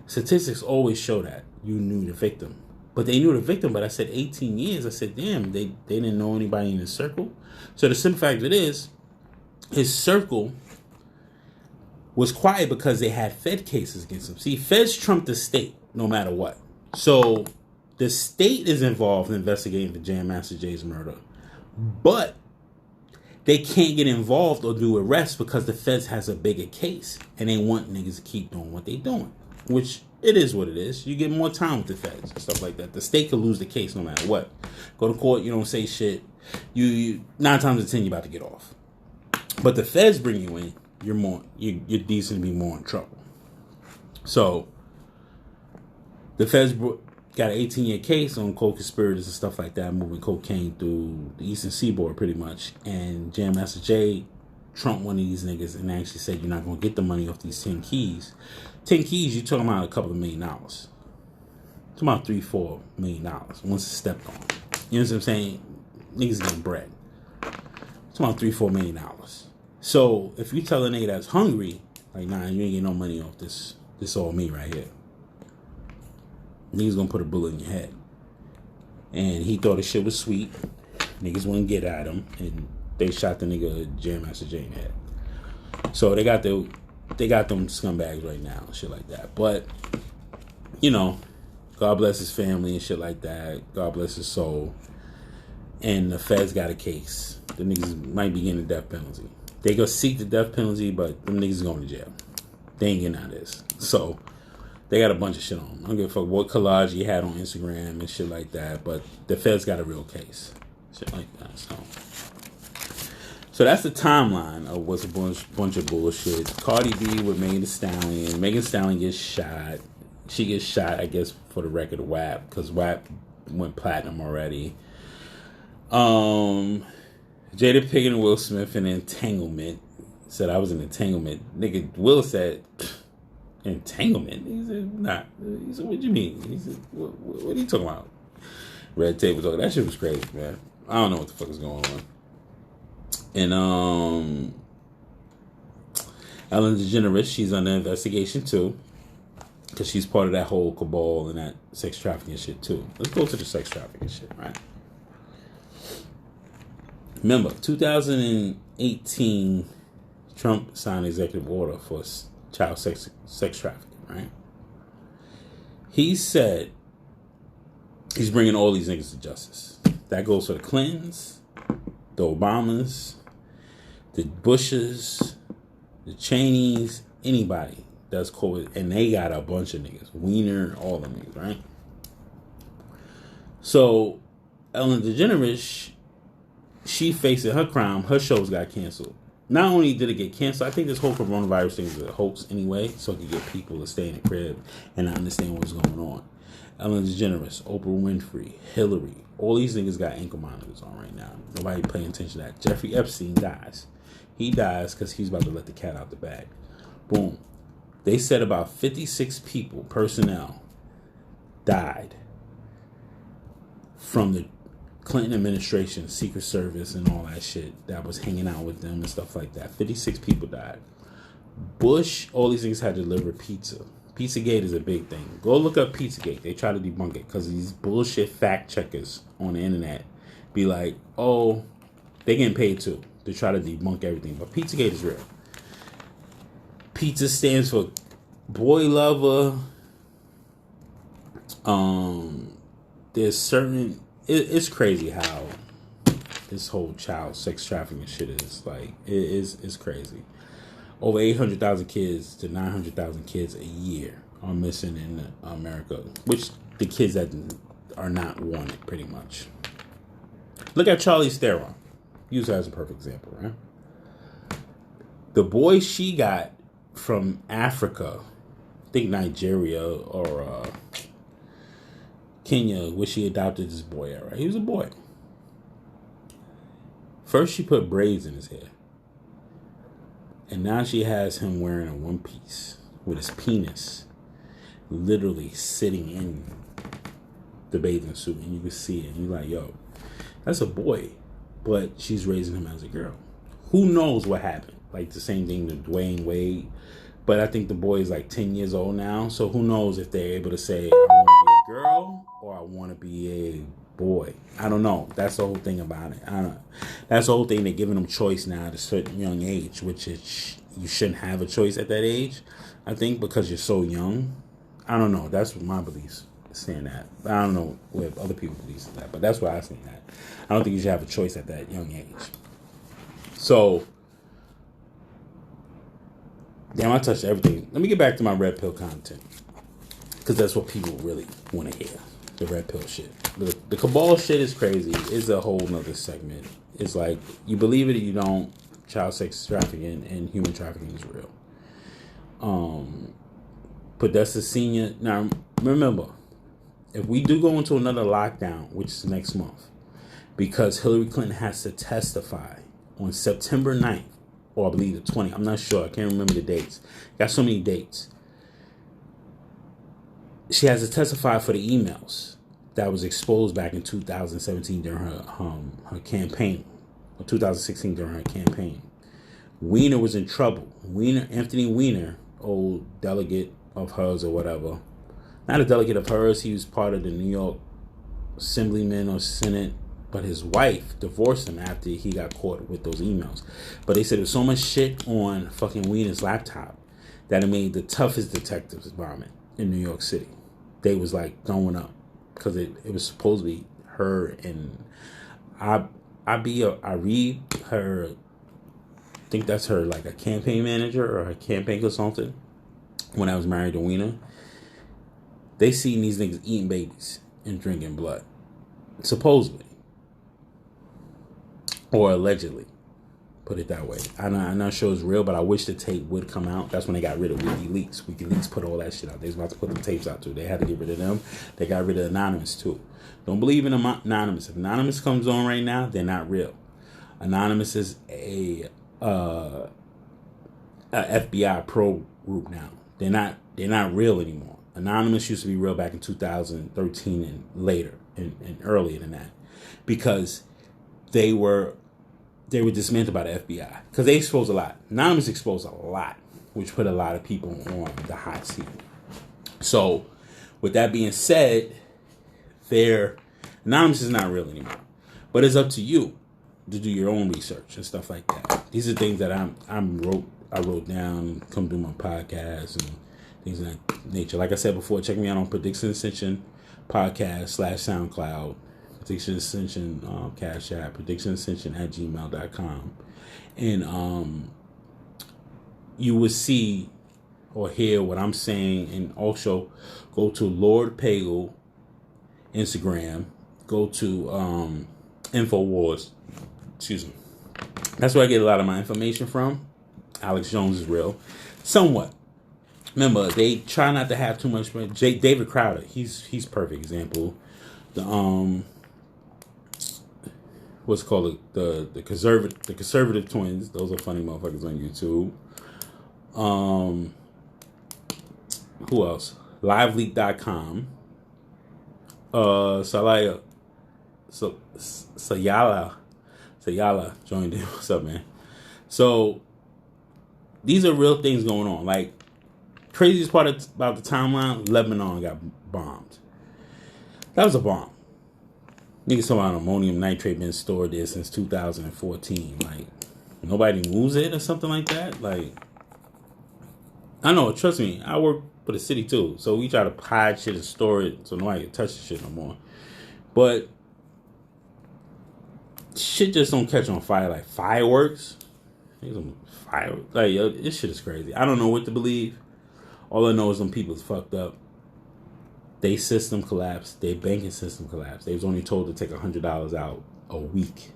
Statistics always show that you knew the victim. But they knew the victim, but I said 18 years. I said, damn, they didn't know anybody in his circle. So the simple fact of it is, his circle was quiet because they had Fed cases against him. See, Feds trump the state no matter what. So the state is involved in investigating the Jam Master Jay's murder. But they can't get involved or do arrests because the Feds has a bigger case. And they want niggas to keep doing what they doing. Which, it is what it is. You get more time with the Feds and stuff like that. The state could lose the case no matter what. Go to court, you don't say shit. You 9 times out of 10, you're about to get off. But the Feds bring you in. You're decent to be more in trouble. So the Feds got an 18-year case on co-conspirators and stuff like that, moving cocaine through the Eastern Seaboard pretty much. And Jam Master Jay Trump one of these niggas and actually said you're not gonna get the money off these 10 keys. 10 keys, you talking about a couple of $1 million. Talking about $3-4 million once it's stepped on. You know what I'm saying? Niggas getting bread. Talking about $3-4 million. So if you tell a nigga that's hungry, like, nah, you ain't getting no money off this all me right here. Niggas gonna put a bullet in your head. And he thought the shit was sweet. Niggas wouldn't get at him, and they shot the nigga Jam Master Jay in the head. So they got them scumbags right now, shit like that. But, you know, God bless his family and shit like that. God bless his soul. And the feds got a case. The niggas might be getting a death penalty. They go seek the death penalty, but them niggas going to jail. They ain't getting out of this. So they got a bunch of shit on them. I don't give a fuck what collage he had on Instagram and shit like that, but the feds got a real case. Shit like that. So that's the timeline of what's a bunch of bullshit. Cardi B with Megan Thee Stallion. Megan Thee Stallion gets shot. She gets shot, I guess, for the record of WAP, because WAP went platinum already. Jada Pinkett and Will Smith in entanglement. Said I was in entanglement. Nigga, Will said, entanglement? He said, nah. He said, what do you mean? He said, what are you talking about? Red table talking. That shit was crazy, man. I don't know what the fuck is going on. And Ellen DeGeneres, she's under investigation too, because she's part of that whole cabal and that sex trafficking shit too. Let's go to the sex trafficking shit, right? Remember, 2018, Trump signed executive order for child sex trafficking, right? He said he's bringing all these niggas to justice. That goes for the Clintons, the Obamas, the Bushes, the Cheneys, anybody that's COVID, and they got a bunch of niggas. Wiener, all them niggas, right? So, Ellen DeGeneres, she facing her crime. Her shows got canceled. Not only did it get canceled, I think this whole coronavirus thing is a hoax anyway, so it could get people to stay in the crib and not understand what's going on. Ellen DeGeneres, Oprah Winfrey, Hillary, all these niggas got ankle monitors on right now. Nobody paying attention to that. Jeffrey Epstein dies. He dies because he's about to let the cat out the bag. Boom. They said about 56 people, personnel, died from the Clinton administration, Secret Service, and all that shit that was hanging out with them and stuff like that. 56 people died. Bush, all these things had to deliver pizza. Pizzagate is a big thing. Go look up Pizzagate. They try to debunk it because these bullshit fact checkers on the internet be like, oh, they getting paid too to try to debunk everything. But Pizzagate is real. Pizza stands for boy lover. There's certain... It's crazy how this whole child sex trafficking shit is. Like, it's crazy. Over 800,000 kids to 900,000 kids a year are missing in America, which the kids that are not wanted, pretty much. Look at Charlize Theron. Use her as a perfect example, right? The boy she got from Africa, I think Nigeria or Kenya, where she adopted this boy at, right? He was a boy. First, she put braids in his hair. And now she has him wearing a one piece with his penis literally sitting in the bathing suit. And you can see it. And you're like, yo, that's a boy. But she's raising him as a girl. Who knows what happened? Like the same thing to Dwayne Wade. But I think the boy is like 10 years old now. So who knows if they're able to say, I want to be a girl or I want to be a boy. I don't know. That's the whole thing about it. I don't know. That's the whole thing. They're giving them choice now at a certain young age, which is you shouldn't have a choice at that age, I think, because you're so young. I don't know. That's what my beliefs stand at. I don't know what other people believe that, but that's where I stand at. I don't think you should have a choice at that young age. So, damn, I touched everything. Let me get back to my red pill content, because that's what people really want to hear. The red pill shit. The cabal shit is crazy. It's a whole nother segment. It's like, you believe it or you don't, child sex trafficking and human trafficking is real. But that's the senior. Now, remember, if we do go into another lockdown, which is next month, because Hillary Clinton has to testify on September 9th or I believe the 20th. I'm not sure. I can't remember the dates. Got so many dates. She has to testify for the emails that was exposed back in 2017 during her campaign, or 2016 during her campaign. Weiner was in trouble. Anthony Weiner, old delegate of hers or whatever, not a delegate of hers. He was part of the New York Assemblyman or Senate, but his wife divorced him after he got caught with those emails. But they said there was so much shit on fucking Weiner's laptop that it made the toughest detectives environment in New York City. They was like going up because it was supposed to be her and I read her. I think that's her, like a campaign manager or her campaign consultant. When I was married to Weiner, they seen these niggas eating babies and drinking blood, supposedly, or allegedly. Put it that way. I'm not sure it's real, but I wish the tape would come out. That's when they got rid of WikiLeaks. WikiLeaks put all that shit out. They was about to put the tapes out too. They had to get rid of them. They got rid of Anonymous too. Don't believe in Anonymous. If Anonymous comes on right now, they're not real. Anonymous is a FBI pro group now. They're not real anymore. Anonymous used to be real back in 2013 and later and earlier than that, because they were dismantled by the FBI because they exposed a lot. Anonymous exposed a lot, which put a lot of people on the hot seat. So, with that being said, Anonymous is not real anymore. But it's up to you to do your own research and stuff like that. These are things that I wrote down, come do my podcast and things of that nature. Like I said before, check me out on Prediction Ascension podcast / SoundCloud. Prediction Ascension Cash App, predictionascension@gmail.com. And you will see or hear what I'm saying. And also go to Lord Pagel Instagram. Go to InfoWars. Excuse me. That's where I get a lot of my information from. Alex Jones is real. Somewhat. Remember, they try not to have too much. David Crowder, he's perfect example. The what's called the conservative twins. Those are funny motherfuckers on YouTube. Who else? Liveleak.com. Sayala joined in. What's up, man? So these are real things going on. Like, craziest part about the timeline, Lebanon got bombed. That was a bomb. Niggas talking about ammonium nitrate been stored there since 2014. Like, nobody moves it or something like that. Like, I know, trust me, I work for the city too. So we try to hide shit and store it so nobody can touch the shit no more. But shit just don't catch on fire like fireworks. Like, yo, this shit is crazy. I don't know what to believe. All I know is them people's fucked up. They system collapsed. Their banking system collapsed. They was only told to take $100 out a week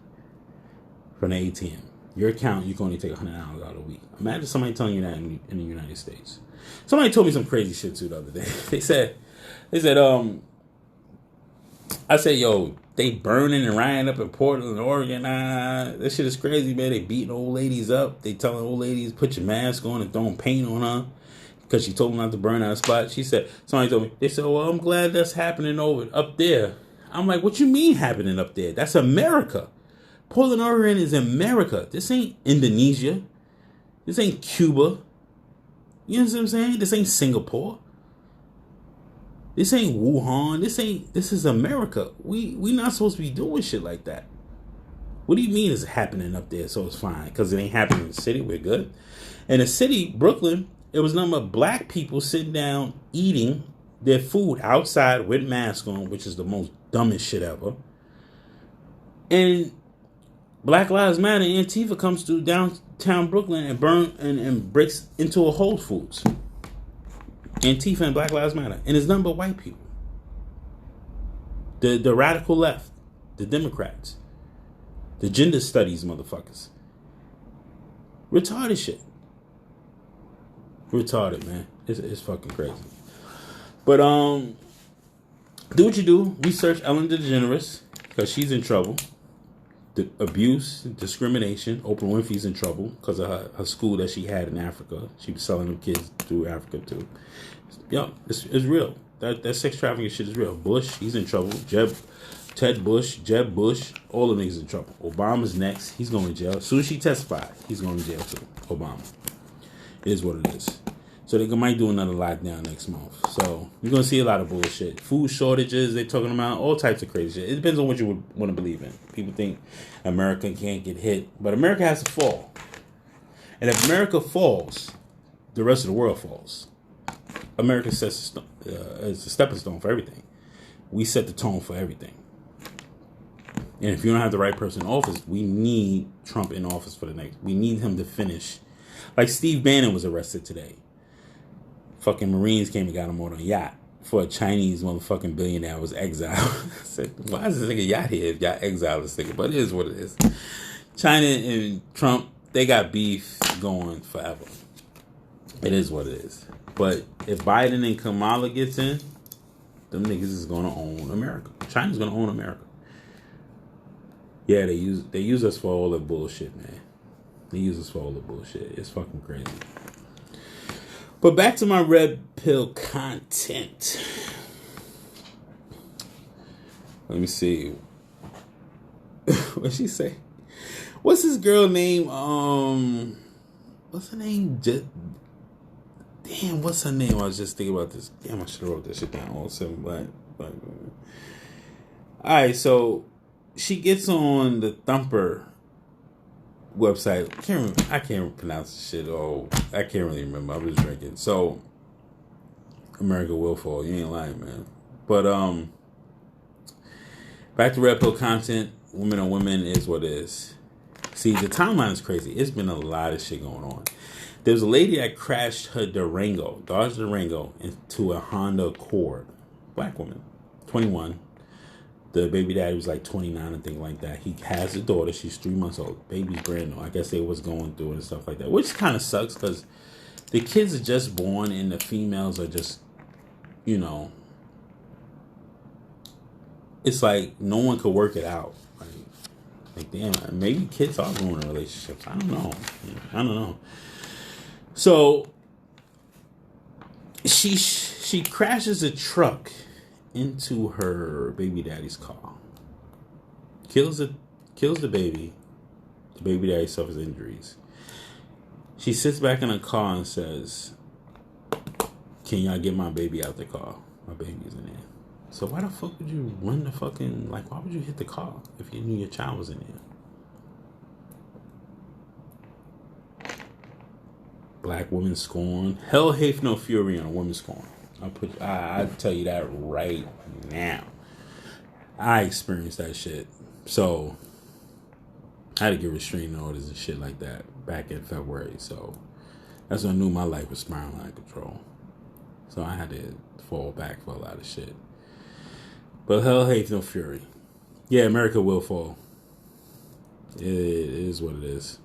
from the ATM. Your account, you can only take $100 out a week. Imagine somebody telling you that in the United States. Somebody told me some crazy shit too the other day. They said, I said, yo, they burning and rioting up in Portland, Oregon. This shit is crazy, man. They beating old ladies up. They telling old ladies, put your mask on and throwing paint on her because she told them not to burn out a spot. She said, somebody told me, they said, well, I'm glad that's happening over up there. I'm like, what you mean happening up there? That's America. Portland, Oregon is America. This ain't Indonesia. This ain't Cuba. You know what I'm saying? This ain't Singapore. This ain't Wuhan. This is America. We not supposed to be doing shit like that. What do you mean it's happening up there so it's fine? Because it ain't happening in the city, we're good. In the city, Brooklyn, it was nothing but black people sitting down eating their food outside with masks on, which is the most dumbest shit ever. And Black Lives Matter, Antifa comes to downtown Brooklyn and and breaks into a Whole Foods. Antifa and Black Lives Matter. And it's nothing but white people. The radical left. The Democrats. The gender studies motherfuckers. Retarded shit. Retarded, man. It's fucking crazy. But do what you do. Research Ellen DeGeneres, because she's in trouble. abuse, discrimination. Oprah Winfrey's in trouble because of her school that she had in Africa. She was selling them kids through Africa too. Yup, it's real. That sex trafficking shit is real. Bush, he's in trouble. Ted Bush, Jeb Bush, all the niggas in trouble. Obama's next. He's going to jail. As soon as she testified, he's going to jail too. Obama. It is what it is. So they might do another lockdown next month. So you're going to see a lot of bullshit. Food shortages, they're talking about all types of crazy shit. It depends on what you would want to believe in. People think America can't get hit. But America has to fall. And if America falls, the rest of the world falls. America sets is a stepping stone for everything. We set the tone for everything. And if you don't have the right person in office, we need Trump in office for the next. We need him to finish. Like Steve Bannon was arrested today. Fucking Marines came and got him on a yacht for a Chinese motherfucking billionaire was exiled. I said, why is this nigga yacht here if y'all exile this nigga? But it is what it is. China and Trump, they got beef going forever. It is what it is. But if Biden and Kamala gets in, them niggas is gonna own America. China's gonna own America. Yeah, they use us for all the bullshit, man. They use us for all the bullshit. It's fucking crazy. But back to my red pill content. Let me see. What'd she say? What's this girl name? What's her name? Damn, what's her name? I was just thinking about this. Damn, I should have wrote that shit down. All seven black. Alright, so she gets on the Thumper website. I can't pronounce the shit. Oh, I can't really remember. I was drinking. So America will fall. You ain't lying, man. But back to red pill content. Women on women is what it is. See, the timeline is crazy. It's been a lot of shit going on. There's a lady that crashed her Dodge Durango, into a Honda Accord. Black woman, 21. The baby daddy was like 29 and things like that. He has a daughter. She's 3 months old. Baby's brand new. I guess they was going through and stuff like that, which kind of sucks because the kids are just born and the females are just, it's like no one could work it out. Like damn, maybe kids are ruining relationships. I don't know. So she crashes a truck into her baby daddy's car. Kills the baby. The baby daddy suffers injuries. She sits back in her car and says, "Can y'all get my baby out the car? My baby's in there." So why the fuck would you run the fucking, why would you hit the car if you knew your child was in there? Black woman scorn. Hell hath no fury on a woman scorn. I'll tell you that right now. I experienced that shit. So I had to get restraining orders and shit like that back in February. So that's when I knew my life was spiraling out of control. So I had to fall back for a lot of shit. But hell hath no fury. Yeah, America will fall. It is what it is.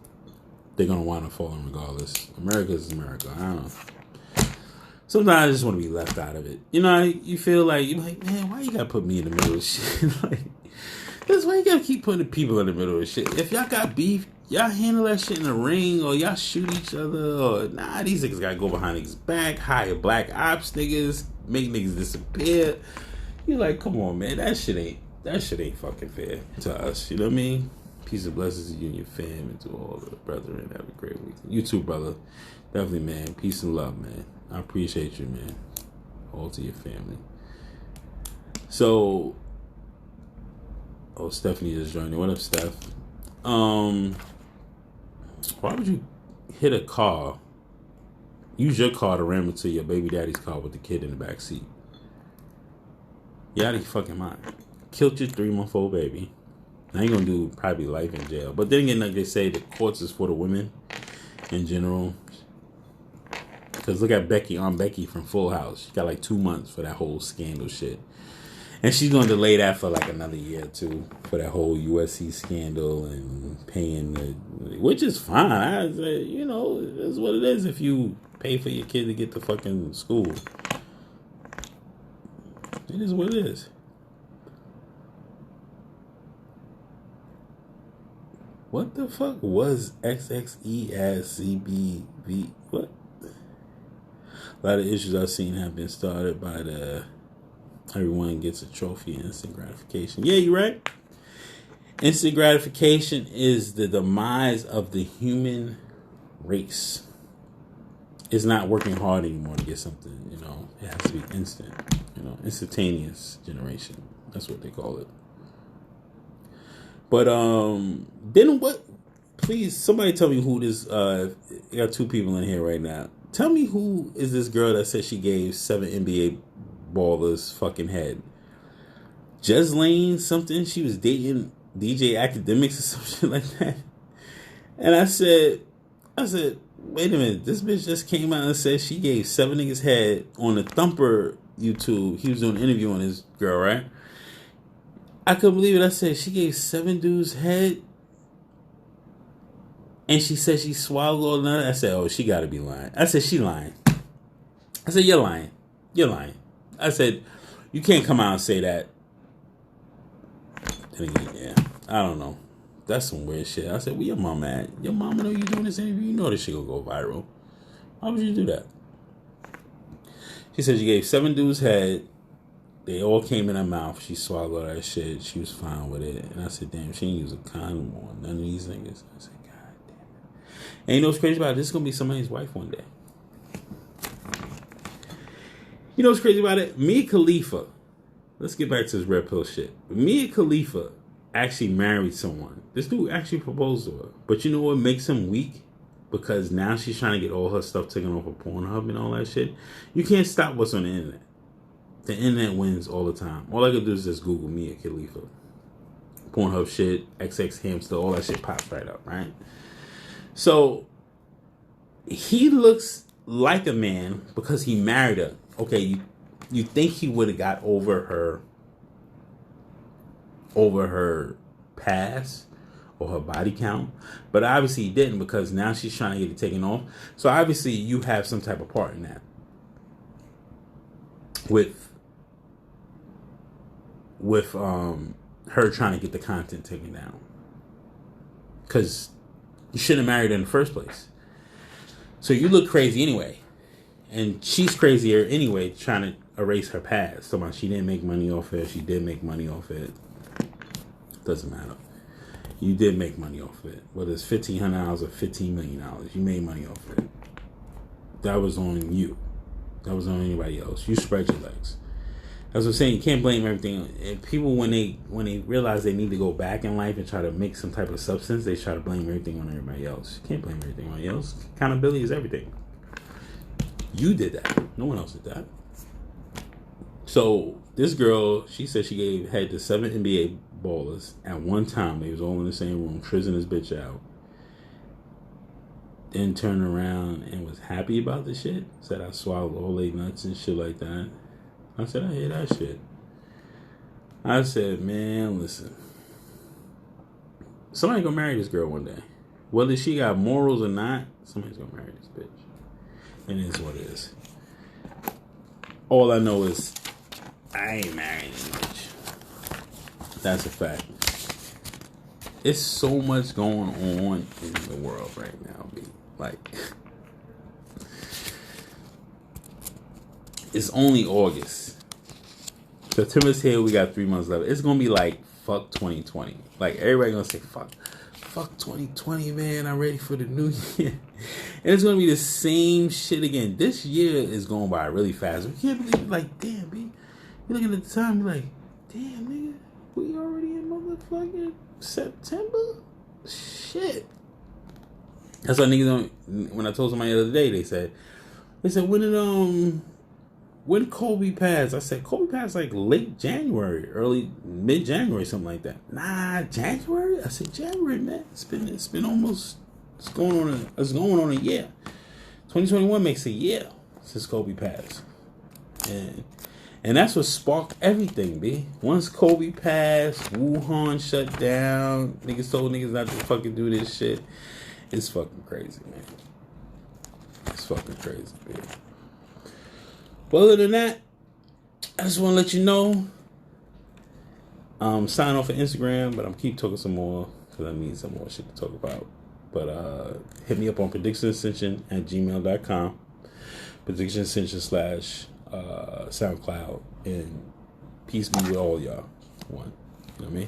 They're going to wind up falling regardless. America is America. I don't know. Sometimes I just want to be left out of it. You feel like, you're like, man, why you got to put me in the middle of shit? That's why you got to keep putting the people in the middle of shit. If y'all got beef, y'all handle that shit in the ring, or y'all shoot each other, or these niggas got to go behind niggas' back, hire black ops niggas, make niggas disappear. You're like, come on, man, that shit ain't fucking fair to us. You know what I mean? Peace and blessings to you and your fam and to all the brethren. Have a great week. You too, brother. Definitely, man. Peace and love, man. I appreciate you, man. All to your family. So, Stephanie just joined me. What up, Steph? Why would you hit a car? Use your car to ram into your baby daddy's car with the kid in the back seat. You out of your fucking mind. Killed your 3-month-old baby. Now you're gonna do probably life in jail. But then again, like they say, the courts is for the women in general. Because look at Aunt Becky from Full House. She got like 2 months for that whole scandal shit. And she's gonna delay that for like another year or two for that whole USC scandal and paying which is fine. I say, it's what it is if you pay for your kid to get to fucking school. It is what it is. What the fuck was XXE as CBV? What? A lot of issues I've seen have been started by the everyone gets a trophy, instant gratification. Yeah, you're right. Instant gratification is the demise of the human race. It's not working hard anymore to get something, it has to be instant, instantaneous generation. That's what they call it. But then what? Please, somebody tell me who this. I got two people in here right now. Tell me who is this girl that said she gave 7 NBA ballers fucking head. Jeslane something. She was dating DJ Academics or some shit like that. And I said, wait a minute. This bitch just came out and said she gave 7 niggas head on the Thumper YouTube. He was doing an interview on this girl, right? I couldn't believe it. I said she gave 7 dudes head. And she said she swallowed all none. I said, oh, she got to be lying. I said, she lying. I said, you're lying. You're lying. I said, you can't come out and say that. Then again, yeah, I don't know. That's some weird shit. I said, where your mom at? Your mama know you doing this interview? You know this shit gonna go viral. Why would you do that? She said she gave 7 dudes head. They all came in her mouth. She swallowed all that shit. She was fine with it. And I said, damn, she ain't use a condom on none of these niggas. I said, God damn it. And you know what's crazy about it? This is going to be somebody's wife one day. You know what's crazy about it? Mia Khalifa. Let's get back to this red pill shit. Mia Khalifa actually married someone. This dude actually proposed to her. But you know what makes him weak? Because now she's trying to get all her stuff taken off of Pornhub and all that shit. You can't stop what's on the internet. The internet wins all the time. All I could do is just Google Mia Khalifa. Pornhub shit, XX Hamster, all that shit pops right up, right? So, he looks like a man because he married her. Okay, you think he would have got over her past or her body count, but obviously he didn't because now she's trying to get it taken off. So obviously you have some type of part in that. With her trying to get the content taken down. Because you shouldn't have married her in the first place. So you look crazy anyway. And she's crazier anyway, trying to erase her past. So she didn't make money off it. She did make money off it. Doesn't matter. You did make money off it. Whether it's $1,500 or $15 million, you made money off it. That was on you. That was on anybody else. You spread your legs. That's what I'm saying. You can't blame everything. And people, when they realize they need to go back in life and try to make some type of substance, they try to blame everything on everybody else. You can't blame everything on anybody else. Accountability is everything. You did that. No one else did that. So this girl, she said she gave head to 7 NBA ballers at one time. They was all in the same room, trizzing this bitch out. Then turned around and was happy about the shit. Said I swallowed all they nuts and shit like that. I said, I hear that shit. I said, man, listen. Somebody gonna marry this girl one day. Whether she got morals or not, somebody's gonna marry this bitch. And it is what it is. All I know is I ain't marrying this bitch. That's a fact. It's so much going on in the world right now, B. Like, it's only August. September's here. We got 3 months left. It's gonna be like fuck 2020. Like everybody gonna say fuck 2020, man. I'm ready for the new year. And it's gonna be the same shit again. This year is going by really fast. We can't believe it. Like, damn, B. You looking at the time, you're like, damn, nigga, we already in motherfucking September? Shit. That's why niggas don't. When I told somebody the other day, they said, when Kobe passed? I said, Kobe passed like late January, mid-January, something like that. Nah, January? I said, January, man. It's been almost, it's going on a year. 2021 makes a year since Kobe passed. And that's what sparked everything, B. Once Kobe passed, Wuhan shut down, niggas told niggas not to fucking do this shit. It's fucking crazy, man. It's fucking crazy, B. But other than that, I just want to let you know, sign off for Instagram, but I'm keep talking some more. because I need some more shit to talk about. But hit me up on predictionascension@gmail.com. Prediction Ascension / SoundCloud. And peace be with all y'all. One. You know what I mean?